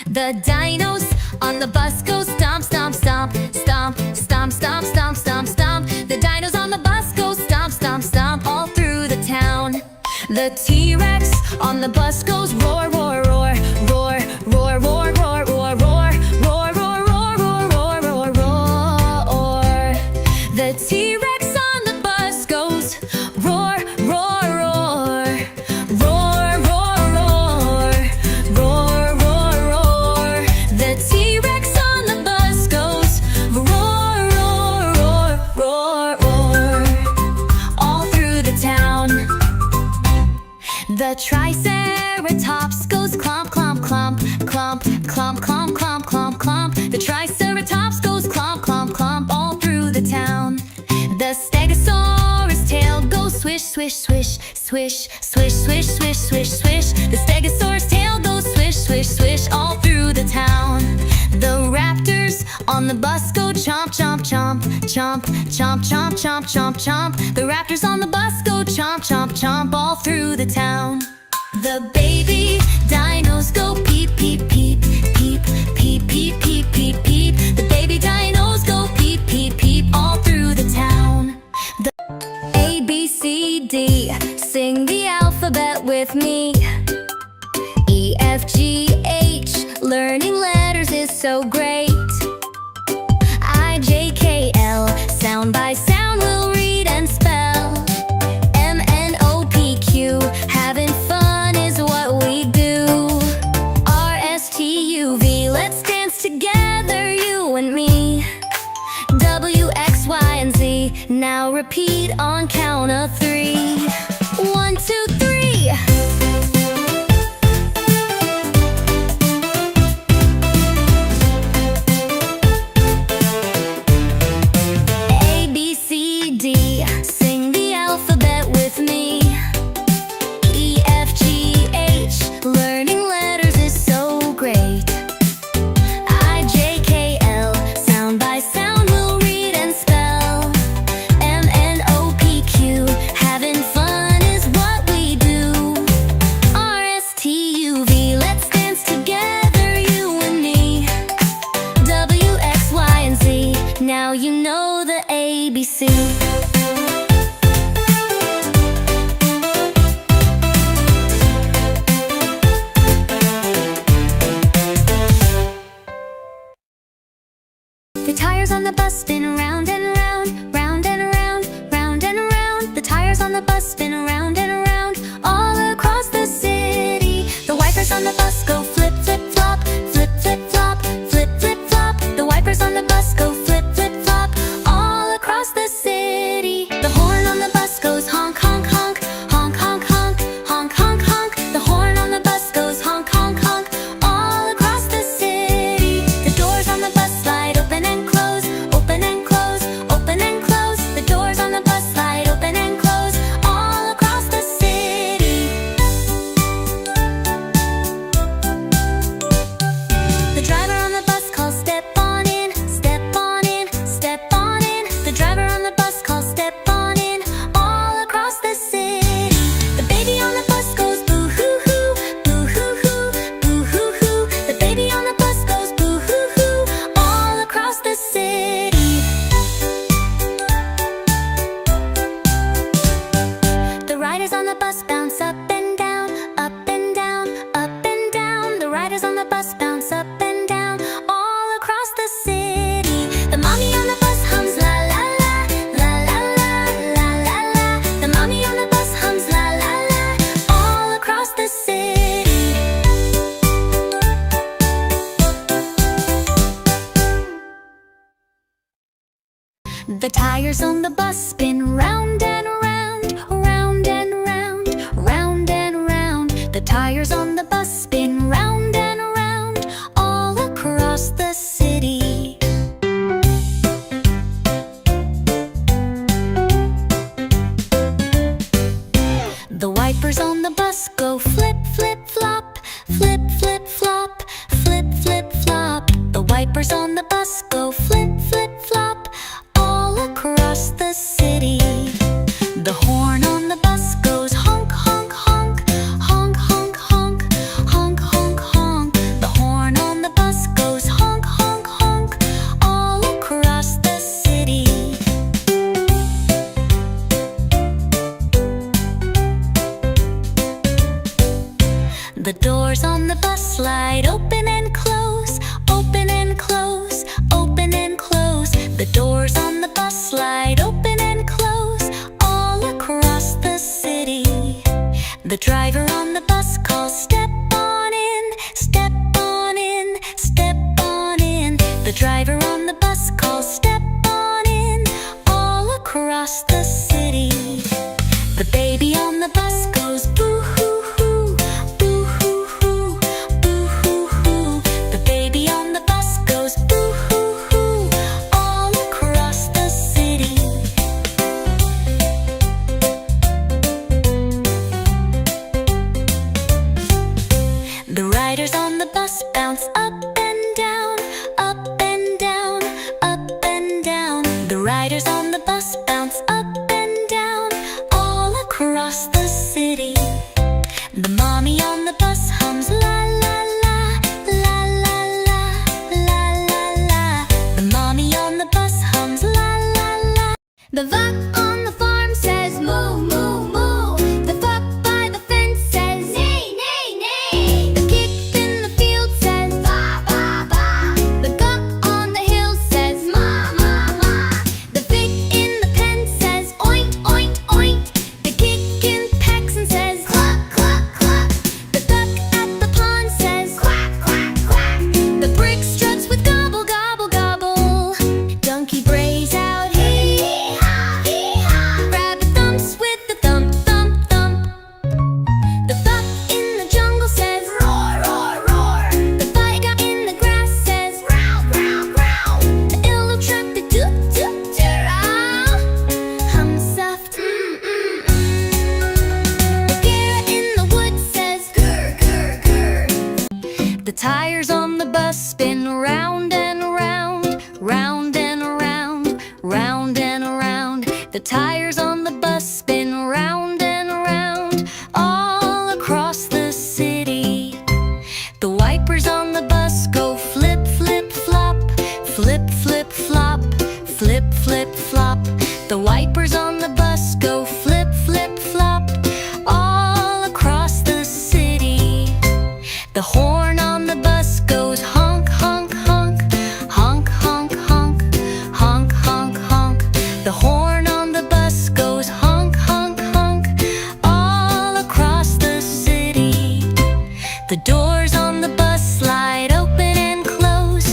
The dinos on the bus go stomp, stomp, stomp, stomp, stomp, stomp, stomp, stomp, stomp. The dinos on the bus go stomp, stomp, stomp all through the town. The T-Rex on the bus goes roar, roar, roar, roar, roar, roar, roar, roar, roar, roar, roar, roar, roar, roar, roar. The T-Rex on the bus goes roar, roar, roar, roar, roar, roar, roar, roar, roar. The T-Rex on the bus goes roar, roar, roar, roar, roar, all through the town. The Triceratops goes clomp, clomp, clomp, clomp, clomp, clomp, clomp, clomp, clomp. The Triceratops goes clomp, clomp, clomp all through the town. The Stegosaurus tail goes swish, swish, swish, swish, swish, swish, swish, swish, swish. The Stegosaurus tail goes swish, swish, swish all through the town. The Raptors on the bus go chomp, chomp, chomp, chomp, chomp, chomp, chomp, chomp, chomp. The Raptors on the bus go chomp, chomp, chomp all through the town. The baby dinos go peep, peep, peep, peep, peep, peep, peep, peep, peep. The baby dinos go peep, peep, peep all through the town. The A, B, C, D, sing the alphabet with me. E, F, G, H, learning letters is so great. I, J, K, L, sound by sound we'll read and spell. M, N, O, P, Q, having fun is what we do. R, S, T, U, V, let's dance together, you and me. W, X, Y, and Z, now repeat on count of 3. 1, 2, 3. A, B, C, D, sing the alphabet with me. E, F, G, H, learning letters is so great. I, J, K, L, sound by sound we'll read and spell. M, N, O, P, Q, having fun is what we do. R, S, T, U, V, let's dance together, you and me. W, X, Y, and Z, now you know the ABC. The tires on the bus spin round and round, round and round, round and round. The tires on the bus spin round and round, all across the city. The wipers on the bus go flip, flip, flop, flip, flip, flop, flip, flip, flop. The wipers on the bus go flip, flip, flop, all across the city. The horn on the bus goes honk, honk, honk, honk, honk, honk, honk, honk, honk. The horn on the bus goes honk, honk, honk, all across the city. The doors on the bus slide open and close, open and close, open and close. The doors on the bus slide open and close, all across the city. The driver on the bus calls step on in, step on in, step on in. The driver on the bus calls step on in, all across the city. The baby on the bus goes boo hoo hoo, boo hoo hoo, boo hoo hoo. The baby on the bus goes boo hoo hoo, all across the city. The riders on the bus bounce up and down, up and down, up and down. The riders on the bus bounce up and down, all across the city. The mommy on the bus hums la la la, la la la, la la la. The mommy on the bus hums la la la, all across the city. The tires on the bus spin round and round, round and round, round and round. The tires on the bus spin round and round, all across the city. The wipers on the bus go flip, flip, flop, flip, flip, flop, flip, flip, flop. The wipers on the bus go flip, flip, flop, all across the city. The horn on the bus goes honk, honk, honk, honk, honk, honk, slide open and close, open and close, open and close. The doors on the bus slide open and close all across the city. The driver on the bus calls, step on in, step on in, step on in. The driver on the bus calls, step on in, all across the city. The baby on the bus goes boo-hoo-hoo, boo-hoo-hoo, boo-hoo-hoo. The baby on the bus goes boo-hoo-hoo, all across the city. The riders on the bus bounce up and down, up and down, up and down. The riders on the bus bounce up and down all across the city. The mommy on the bus hums la la la, la la la, la la la. The mommy on the bus hums la la la. The buck on the farm says moo moo moo. The buck by the fence says neigh neigh neigh. The kid in the field says ba ba ba. The goat on the hill says ma ma ma. The pig in the pen says oink oink oink. The chicken pecks and says cluck cluck cluck. The duck at the pond says quack quack quack. The brick struts with gobble gobble gobble. Donkey brays out hee haw hee haw. Rabbit thumps with the thump thump thump. The buck in the jungle says roar roar roar. The tiger in the grass says growl growl growl. The illo truck the toot toot toot hum soft The parrot in the wood says grr grr grr. The tires on the bus spin round and round, round and round, round and round. The tires on the bus spin round and round all across the city. The wipers on the bus go flip flip flop, flip flip flop, flip flip flop. The wipers on the bus go flip flip flop all across the city. The horn on the bus goes honk honk honk, honk honk honk, honk honk honk. The horn on the bus goes honk honk honk all across the city. The doors on the bus slide open and close,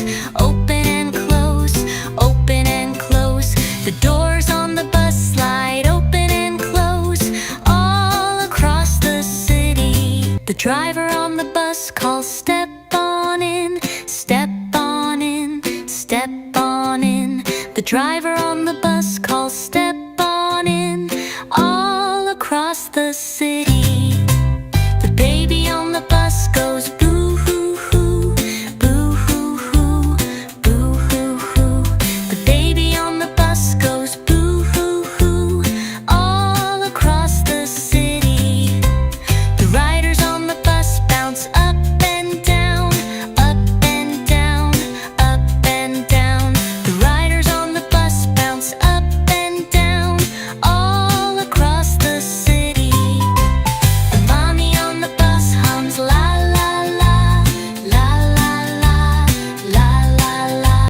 open and close, open and close. The doors on the bus slide open and close all across the city. The driver on the bus calls, step on in, step on in, step on in. The driver